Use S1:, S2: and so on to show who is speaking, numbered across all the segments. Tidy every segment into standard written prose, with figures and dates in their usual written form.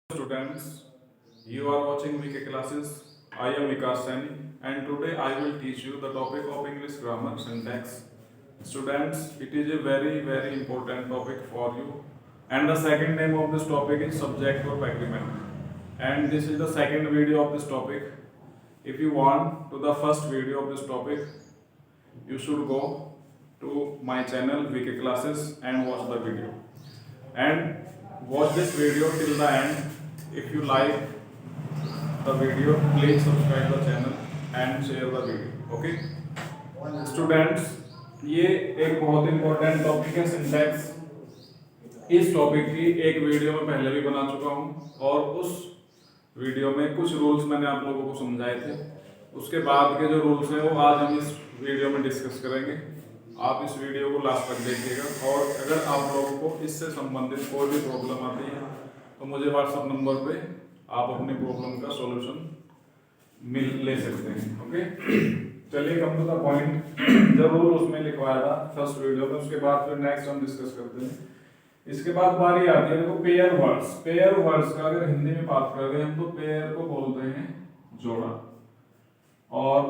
S1: Students, you are watching VK classes. I am Vikas Saini and today I will teach you the topic of English grammar syntax. Students, it is a very important topic for you and the second name of this topic is subject verb agreement and this is the second video of this topic. If you want to the first video of this topic, you should go to my channel VK classes and watch the video and watch this video till the end. If you like the video, please subscribe the channel and share the video. Okay students, ये एक बहुत important topic है syntax. इस topic की एक video में पहले भी बना चुका हूँ और उस वीडियो में कुछ रूल्स मैंने आप लोगों को समझाए थे। उसके बाद के जो रूल्स हैं वो आज हम इस वीडियो में डिस्कस करेंगे। आप इस वीडियो को लास्ट तक देखिएगा और अगर आप लोगों को इससे संबंधित कोई भी प्रॉब्लम आती है तो मुझे व्हाट्सएप नंबर पे आप अपनी प्रॉब्लम का सॉल्यूशन ले सकते हैं। ओके, चलिए कम टू द पॉइंट। जब रूल उसमें लिखवाया था फर्स्ट वीडियो में, उसके बाद फिर नेक्स्ट हम डिस्कस करते हैं। इसके बाद बारी आती है देखो पेयर वर्ड्स। पेयर वर्ड्स का अगर हिंदी में बात करें हम तो पेयर को बोलते हैं जोड़ा, और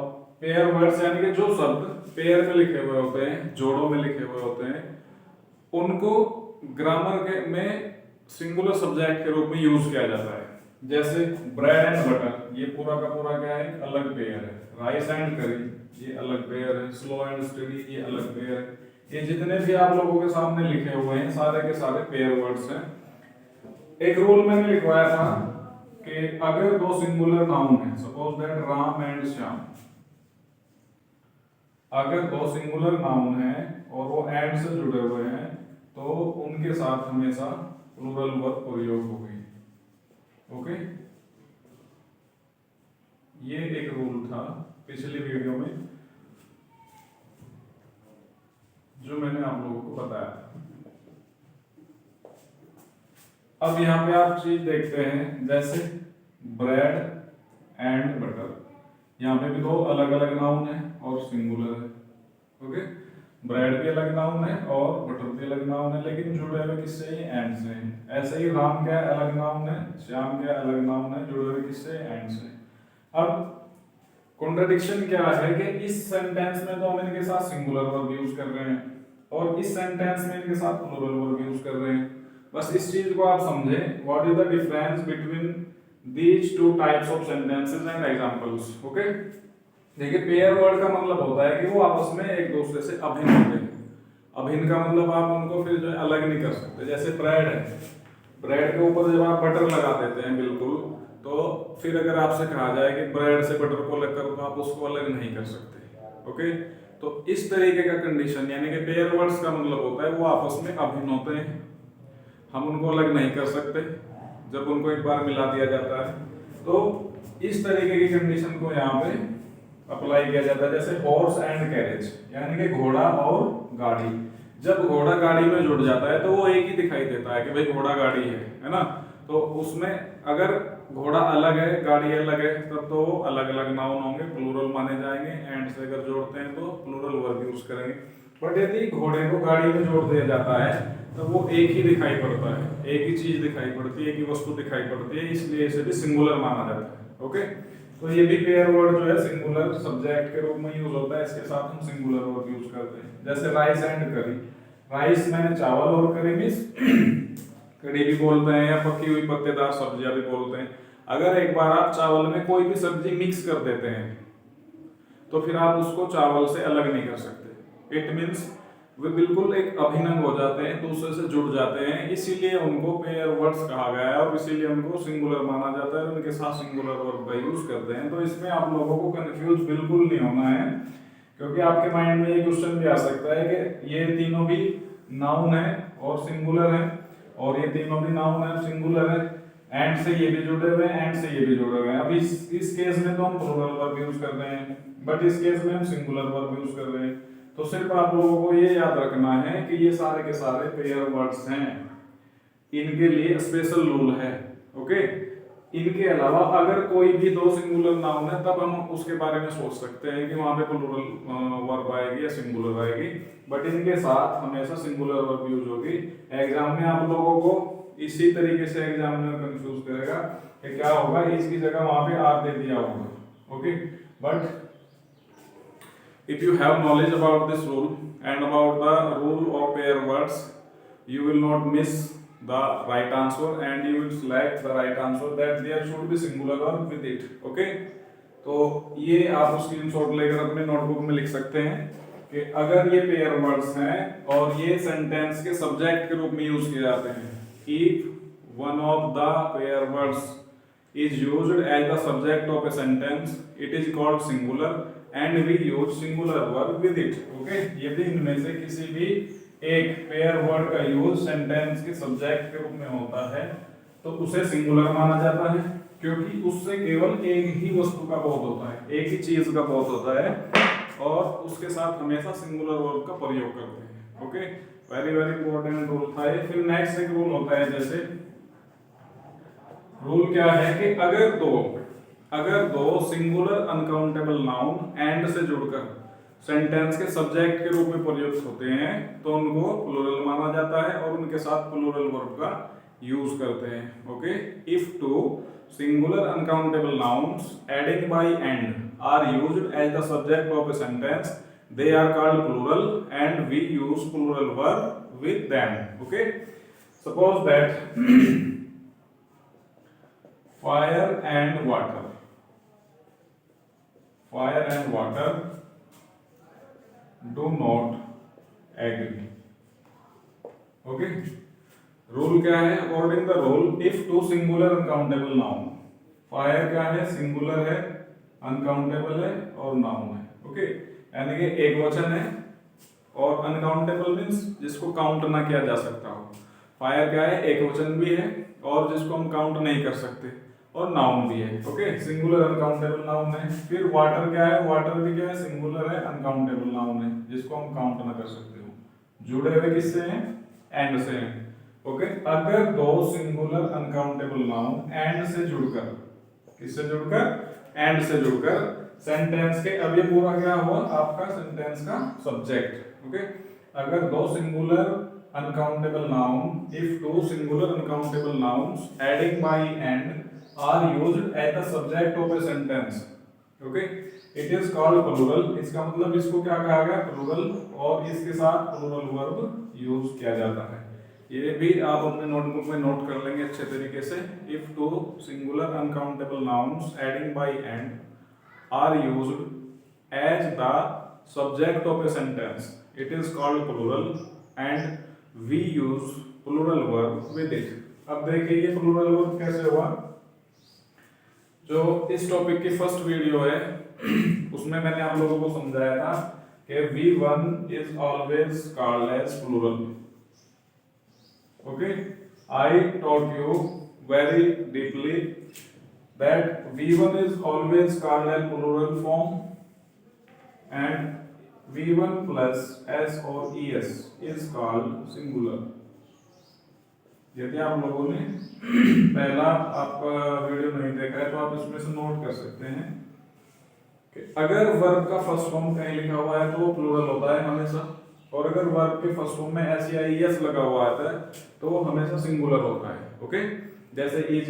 S1: पेयर वर्ड्स यानी कि जो शब्द पेयर में लिखे हुए होते हैं, जोड़ों में लिखे हुए होते हैं, उनको ग्रामर के में सिंगुलर सब्जेक्ट के रूप में यूज किया जाता है। जैसे ब्रेड एंड बटर, ये पूरा का पूरा क्या है, अलग पेयर है। राइस एंड करी, ये अलग पेयर है। स्लो एंड स्टडी, ये अलग पेयर है। ये जितने भी आप लोगों के सामने लिखे हुए हैं सारे के सारे पेयर वर्ड्स हैं। एक रूल मैंने लिखवाया था कि अगर दो सिंगुलर नाउन है, suppose that Ram and Shyam, अगर दो सिंगुलर नाउन है और वो एंड से जुड़े हुए हैं तो उनके साथ हमेशा प्लूरल वर्ब प्रयोग होगी। ओके, ये एक रूल था पिछली वीडियो में जो मैंने आप लोगों को बताया था। अब यहाँ पे आप चीज देखते हैं, जैसे ब्रेड एंड बटर, यहाँ पे भी दो अलग अलग नाउन है और सिंगुलर है। ओके, ब्रेड भी अलग नाउन है और बटर भी अलग नाउन है, लेकिन जुड़े हुए किससे, एंड से। ऐसे ही राम क्या अलग नाउन है, श्याम क्या अलग नाउन है, जुड़े हुए किससे, एंड से। अब कॉन्ट्रडिक्शन क्या है कि इस सेंटेंस में तो हम इनके साथ सिंगुलर वर्ब यूज कर रहे हैं और इस सेंटेंस में इनके साथ प्लूरल वर्ब यूज कर रहे हैं। बस इस चीज को आप समझें, what is the difference between these two types of sentences and examples. Okay, देखिए पेयर वर्ड का मतलब होता है कि वो आपस में एक दूसरे से अभिन्न होते हैं। अभिन्न का मतलब आप उनको फिर जो है अलग नहीं कर सकते। जैसे ब्रेड है, ब्रेड के ऊपर जब आप बटर लगा देते हैं बिल्कुल, तो फिर अगर आपसे कहा जाए कि ब्रेड से बटर को अलग करो तो आप उसको अलग नहीं कर सकते। ओके, तो इस तरीके का कंडीशन यानी कि पेयर वर्ड्स का मतलब होता है वो आपस में अभिन्न होते हैं, हम उनको अलग नहीं कर सकते जब उनको एक बार मिला दिया जाता है। तो इस तरीके की कंडीशन को यहाँ पे अप्लाई किया जाता है। जैसे हॉर्स एंड कैरेज, यानी कि घोड़ा और गाड़ी। जब घोड़ा गाड़ी में जुड़ जाता है तो वो एक ही दिखाई देता है कि भाई घोड़ा गाड़ी है ना। तो उसमें अगर घोड़ा अलग है गाड़ी अलग है तब तो वो अलग अलग नाउन होंगे, प्लूरल माने जाएंगे। एंड से अगर जोड़ते हैं तो प्लूरल वर्ब यूज करेंगे। बट यदि घोड़े को गाड़ी में जोड़ दिया जाता है तो वो एक ही दिखाई पड़ता है, एक ही चीज दिखाई पड़ती है, एक ही वस्तु दिखाई पड़ती है, इसलिए इसे भी सिंगुलर माना जाता है। ओके, तो ये भी पेयर वर्ड जो है सिंगुलर सब्जेक्ट के रूप में यूज होता है, इसके साथ हम सिंगुलर वर्ब यूज करते हैं। जैसे राइस एंड करी, राइस मैंने चावल और करी मींस कड़ी भी बोलते हैं या पकी हुई पत्तेदार सब्जियां भी बोलते हैं। अगर एक बार आप चावल में कोई भी सब्जी मिक्स कर देते हैं तो फिर आप उसको चावल से अलग नहीं कर सकते। इट मींस वे बिल्कुल एक अभिन्न हो जाते हैं, दूसरे से जुड़ जाते हैं, इसीलिए उनको पेयर वर्ड्स कहा गया है और इसीलिए उनको सिंगुलर माना जाता है। उनके साथ सिंगुलर वर्ब का यूज करते हैं। तो इसमें आप लोगों को कंफ्यूज बिल्कुल नहीं होना है, क्योंकि आपके माइंड में ये क्वेश्चन भी आ सकता है कि ये तीनों भी नाउन है और सिंगुलर है, और ये तीनों भी नाउन है सिंगुलर है, एंड से ये भी जुड़े हुए हैं, एंड से ये भी जुड़े हुए हैं। अब इस केस में तो हम प्लूरल वर्ब यूज कर रहे हैं, बट इस केस में हम सिंगुलर वर्ब यूज कर रहे हैं। तो सिर्फ आप लोगों को ये याद रखना है कि ये सारे के सारे पेयर वर्ड्स हैं, इनके लिए स्पेशल रूल है। ओके, इनके अलावा अगर कोई भी दो सिंगुलर नाउन है तब हम उसके बारे में सोच सकते हैं कि वहां पे प्लूरल वर्ब आएगी या सिंगुलर आएगी, बट इनके साथ हमेशा सिंगुलर वर्ब यूज होगी। एग्जाम में आप लोगों को इसी तरीके से एग्जामिनर कंफ्यूज करेगा कि क्या होगा, इज की जगह वहां पे आर दे दिया होगा। Okay, but if you have knowledge about this rule and about the rule of pair words, you will not miss the right answer and you will select the right answer that there should be singular verb with it. Okay, तो ये आप screenshot लेकर अपने notebook में लिख सकते हैं कि अगर ये पेयर वर्ड्स हैं और ये सेंटेंस के सब्जेक्ट के रूप में यूज किए जाते हैं, if one of the pair words is used as the subject of a sentence, it is called singular and we use singular verb with it. Okay, यदि इनमें से किसी भी एक पेयर वर्ड का यूज सेंटेंस के सब्जेक्ट के रूप में होता है तो उसे सिंगुलर माना जाता है, क्योंकि उससे केवल एक ही वस्तु का बोध होता है, एक ही चीज का बोध होता है और उसके साथ हमेशा सिंगुलर वर्ब का प्रयोग करते हैं। Okay, very very important rule था ये। फिर नेक्स्ट एक रूल होता है, जैसे रूल क्या है कि अगर दो सिंगुलर अनकाउंटेबल नाउन एंड से जुड़कर सेंटेंस के सब्जेक्ट के रूप में प्रयुक्त होते हैं तो उनको प्लूरल माना जाता है और उनके साथ प्लूरल वर्ब का यूज करते हैं। Okay, if two singular uncountable nouns adding by and are used as the subject of a sentence, they are called plural and we use plural verb with them. Okay, suppose that fire and water do not agree. Okay, rule क्या है? According the rule, if two singular uncountable noun, fire क्या है? Singular है, uncountable है और noun है। Okay, यानी कि एक वचन है और अनकाउंटेबल मींस जिसको काउंट ना किया जा सकता हो। फायर क्या है? एक वचन भी है और जिसको हम काउंट नहीं कर सकते, और नाउन भी है। ओके, सिंगुलर अनकाउंटेबल नाउन है। फिर वाटर क्या है? वाटर भी क्या है? सिंगुलर है, अनकाउंटेबल नाउन है जिसको हम काउंट ना कर सकते हो। जुड़े हुए किससे हैं? एंड से हैं। ओके, अगर दो सिंगुलर अनकाउंटेबल नाउन एंड से जुड़कर, किससे जुड़कर? एंड से जुड़कर सेंटेंस के, अब ये पूरा क्या हुआ आपका सेंटेंस का सब्जेक्ट। ओके, अगर दो singular uncountable noun, if two singular uncountable nouns adding by and are used as the subject of a sentence, okay, it is called plural. इसका मतलब इसको क्या कहा गया? प्लूरल, और इसके साथ प्लूरल वर्ब यूज किया जाता है। ये भी आप अपने नोटबुक में नोट कर लेंगे अच्छे तरीके से। If two singular uncountable nouns adding by and are used as the subject of a sentence, it is called plural and we use plural verb with it. अब देखिए ये plural verb कैसे हुआ। जो इस टॉपिक की फर्स्ट वीडियो है उसमें मैंने आप लोगों को समझाया था कि V1 is always called as plural. Okay, I taught you very deeply that V1 is always called as plural form and V1 plus S or ES is called singular. यदि आप लोगों ने पहला आपका वीडियो नहीं देखा है तो आप इसमें से नोट कर सकते हैं कि अगर वर्ब का फर्स्ट फॉर्म कहीं लिखा हुआ है तो वो प्लूरल होता है हमेशा, और अगर वर्ब के फर्स्ट फॉर्म में S या ES लगा हुआ आता है तो वो हमेशा सिंगुलर होता है। ओके, जैसे इज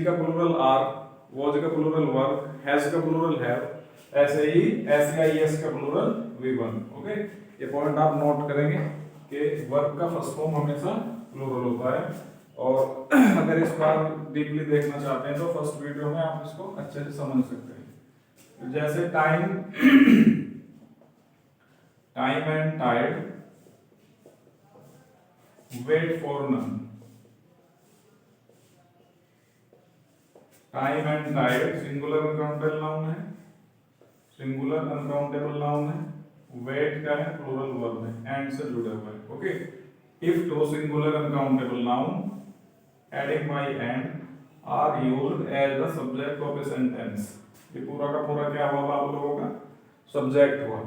S1: का प्लूरल आर, वॉज का प्लूरल वर्ब, हैज का प्लूरल हैव, ऐसे ही एस या एस का प्लूरल V1। ओके, ये पॉइंट आप नोट करेंगे कि वर्ब का फर्स्ट फॉर्म हमेशा प्लूरल होता है। और अगर इसको आप डीपली देखना चाहते हैं तो फर्स्ट वीडियो में आप इसको अच्छे से समझ सकते हैं। जैसे time and tide, wait for none. Time and tide singular uncountable noun है, सिंगुलर अनकाउंटेबल नाउन है। वेट क्या है? प्लूरल वर्ब है, एंड से जुड़े हुए हैं। Okay, if two singular uncountable noun adding by and are used as the subject of a sentence, ये पूरा का पूरा क्या हुआ आप लोगों का? सब्जेक्ट हुआ,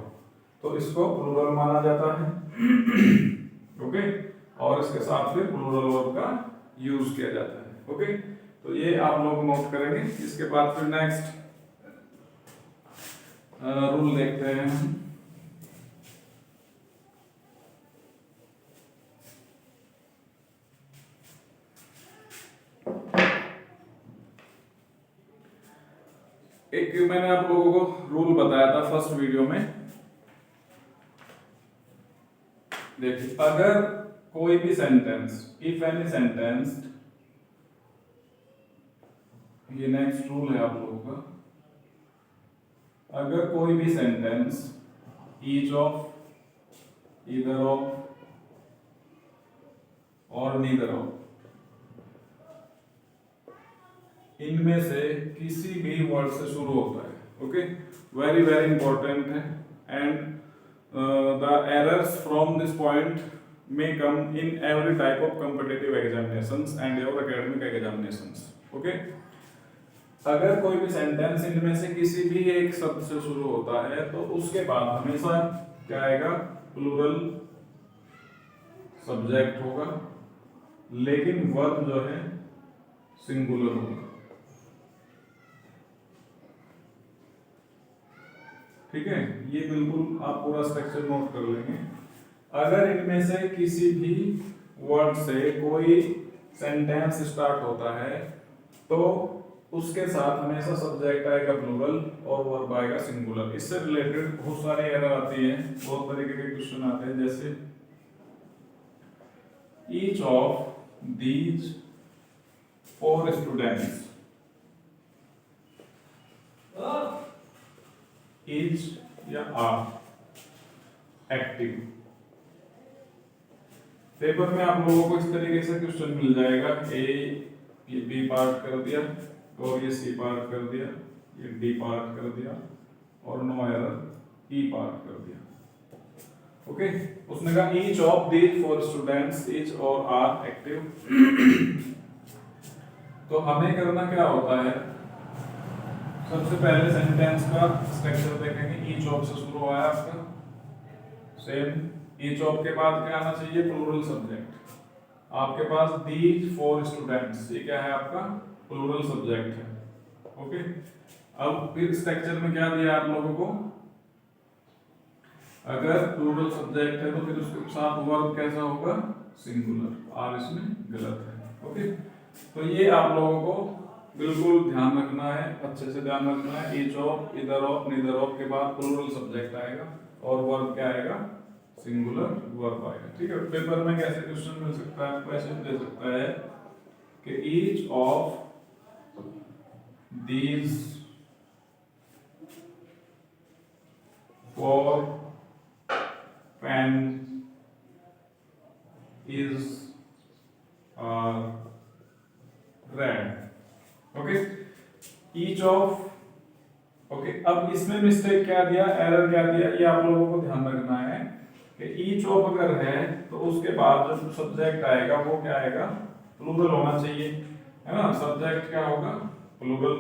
S1: तो इसको प्लूरल माना जाता है। ओके, और इसके साथ फिर प्लूरल वर्ब का यूज किया जाता है। ओके, तो ये आप लोग नोट करेंगे। इसके बाद फिर नेक्स्ट रूल देखते हैं। एक मैंने आप लोगों को रूल बताया था फर्स्ट वीडियो में, देखिए अगर कोई भी सेंटेंस, इफ एनी सेंटेंस, ये नेक्स्ट रूल है आप लोगों का, अगर कोई भी sentence each of, either of और नीदर ऑफ, इनमें से किसी भी वर्ड से शुरू होता है, ओके, वेरी वेरी इंपॉर्टेंट है, and the errors from this point may come in every type of competitive examinations and your academic examinations, okay. अगर कोई भी सेंटेंस इनमें से किसी भी एक शब्द से शुरू होता है तो उसके बाद हमेशा क्या आएगा, प्लूरल सब्जेक्ट होगा, लेकिन वर्ब जो है सिंगुलर होगा, ठीक है। ये बिल्कुल आप पूरा स्ट्रक्चर नोट कर लेंगे। अगर इनमें से किसी भी वर्ड से कोई सेंटेंस स्टार्ट होता है तो उसके साथ हमेशा सब्जेक्ट आएगा प्लूरल और वर्ब आएगा सिंगुलर। इससे रिलेटेड बहुत सारे एरर आती है, बहुत तरीके के क्वेश्चन आते हैं, जैसे each of these 4 students is या आर एक्टिव। पेपर में आप लोगों को इस तरीके से क्वेश्चन मिल जाएगा, ये बी पार्ट कर दिया और ये सी पार्ट कर दिया, ये डी पार्ट कर दिया और नो एरर ई पार्ट कर दिया, ओके। उसने कहा each of these 4 students is और आर एक्टिव। तो हमें करना क्या होता है, सबसे पहले सेंटेंस का स्ट्रक्चर देखेंगे। ईच ऑफ से शुरू हुआ है आपका, सेम ईच ऑफ के बाद क्या आना चाहिए, प्लूरल सब्जेक्ट। आपके पास दीज 4 स्टूडेंट्स, ये क्या है आपका प्लूरल सब्जेक्ट है, ओके। अब फिर स्ट्रक्चर में क्या दिया आप लोगों को, अगर प्लूरल सब्जेक्ट है तो फिर उसके साथ वर्ब कैसा होगा, सिंगुलर, और इसमें गलत है, ओके। तो ये आप लोगों को बिल्कुल ध्यान रखना है, अच्छे से ध्यान रखना है। Each of, either of, neither of के बाद प्लूरल सब्जेक्ट आएगा और वर्ब क्या आएगा, सिंगुलर वर्ब आएगा, ठीक है। पेपर में कैसे क्वेश्चन मिल सकता है, कैसे दे सकता है कि each of these 4 pen is red, okay. Each of, okay. अब इसमें मिस्टेक क्या दिया, एरर क्या दिया, ये आप लोगों को ध्यान रखना है कि ईच ऑफ अगर है तो उसके बाद जो सब्जेक्ट आएगा वो क्या आएगा, प्लूरल होना चाहिए, है ना। सब्जेक्ट क्या होगा, प्लूरल।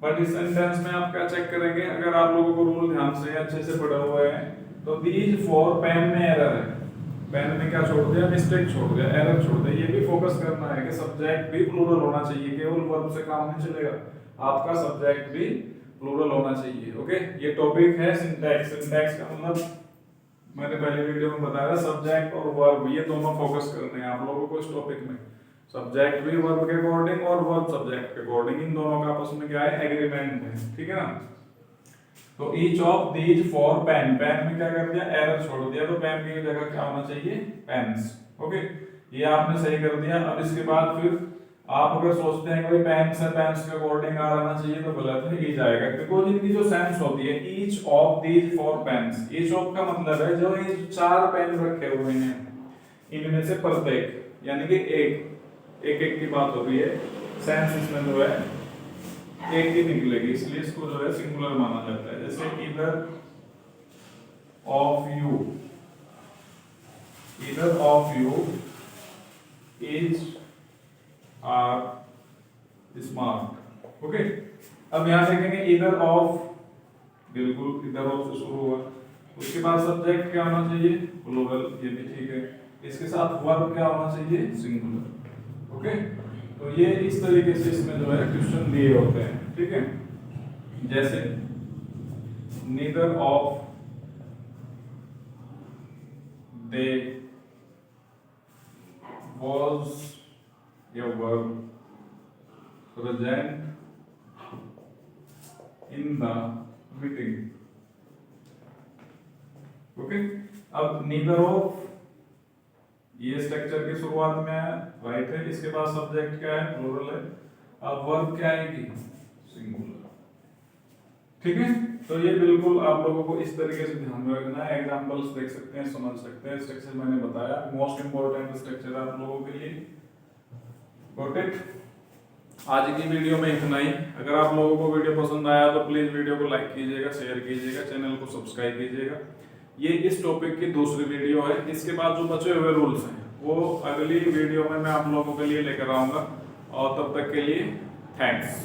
S1: बट इस सेंटेंस में आप क्या चेक करेंगे, अगर आप लोगों को रूल ध्यान से अच्छे से पढ़े हुए हैं तो दीज 4 पेन में एरर है, पेन में क्या छोड़ दिया, मिस्टेक छोड़ दिया, एरर छोड़ दिया। ये भी फोकस करना है कि सब्जेक्ट भी प्लूरल होना चाहिए, केवल वर्ब से काम नहीं चलेगा, आपका सब्जेक्ट भी प्लूरल होना चाहिए, ओके। ये टॉपिक है सिंटैक्स। सिंटैक्स का मतलब मैंने पहले वीडियो में बताया, सब्जेक्ट और वर्ब ये दोनों फोकस करने हैं आप लोगों को इस टॉपिक में। सब्जेक्ट भी वर्ब के अकॉर्डिंग और वर्ब सब्जेक्ट के अकॉर्डिंग, इन दोनों का आपस में क्या है, एग्रीमेंट है, ठीक है ना। तो each of these 4 pen, pen में क्या कर दिया, एरर छोड़ दिया, तो पेन की जगह क्या होना चाहिए, पेन्स, ओके। ये आपने सही कर दिया। अब इसके बाद फिर आप अगर सोचते हैं कि भाई पेन से पेन्स के अकॉर्डिंग आ रहना चाहिए तो गलत है, ई जाएगा, क्योंकि इनकी जो सेंस होती है, each of these 4 pens, each of का मतलब है जो ये 4 पेन रखे हुए हैं इनमें से प्रत्येक, यानी कि एक की बात हो रही है, सेंस इसमें जो है एक ही निकलेगी, इसलिए इसको जो है सिंगुलर माना जाता है। जैसे either of you is are smart, okay. अब यहां देखेंगे ईदर ऑफ, बिल्कुल ईदर ऑफ से शुरू हुआ, उसके बाद सब्जेक्ट क्या होना चाहिए, प्लूरल, ये भी ठीक है। इसके साथ वर्ब क्या होना चाहिए, सिंगुलर, ओके। तो ये इस तरीके से इसमें जो है क्वेश्चन दिए होते हैं, ठीक है। जैसे neither of they was a verb present in the meeting. Okay, अब नीदर ऑफ ये स्ट्रक्चर की शुरुआत में है, राइट है, इसके बाद सब्जेक्ट क्या है, प्लूरल है, अब वर्ब क्या आएगी, सिंगुलर। ठीक है, तो ये बिल्कुल आप लोगों को इस तरीके से ध्यान में रखना है। एग्जांपल्स देख सकते हैं, समझ सकते हैं। स्ट्रक्चर मैंने बताया, मोस्ट इंपोर्टेंट स्ट्रक्चर आप लोगों के लिए। Got it. आज की वीडियो में इतना ही। अगर आप लोगों को वीडियो पसंद आया तो प्लीज वीडियो को लाइक कीजिएगा, शेयर कीजिएगा, चैनल को सब्सक्राइब कीजिएगा। ये इस टॉपिक की दूसरी वीडियो है। इसके बाद जो बचे हुए रूल्स हैं वो अगली वीडियो में मैं आप लोगों के लिए लेकर आऊंगा। और तब तक के लिए थैंक्स।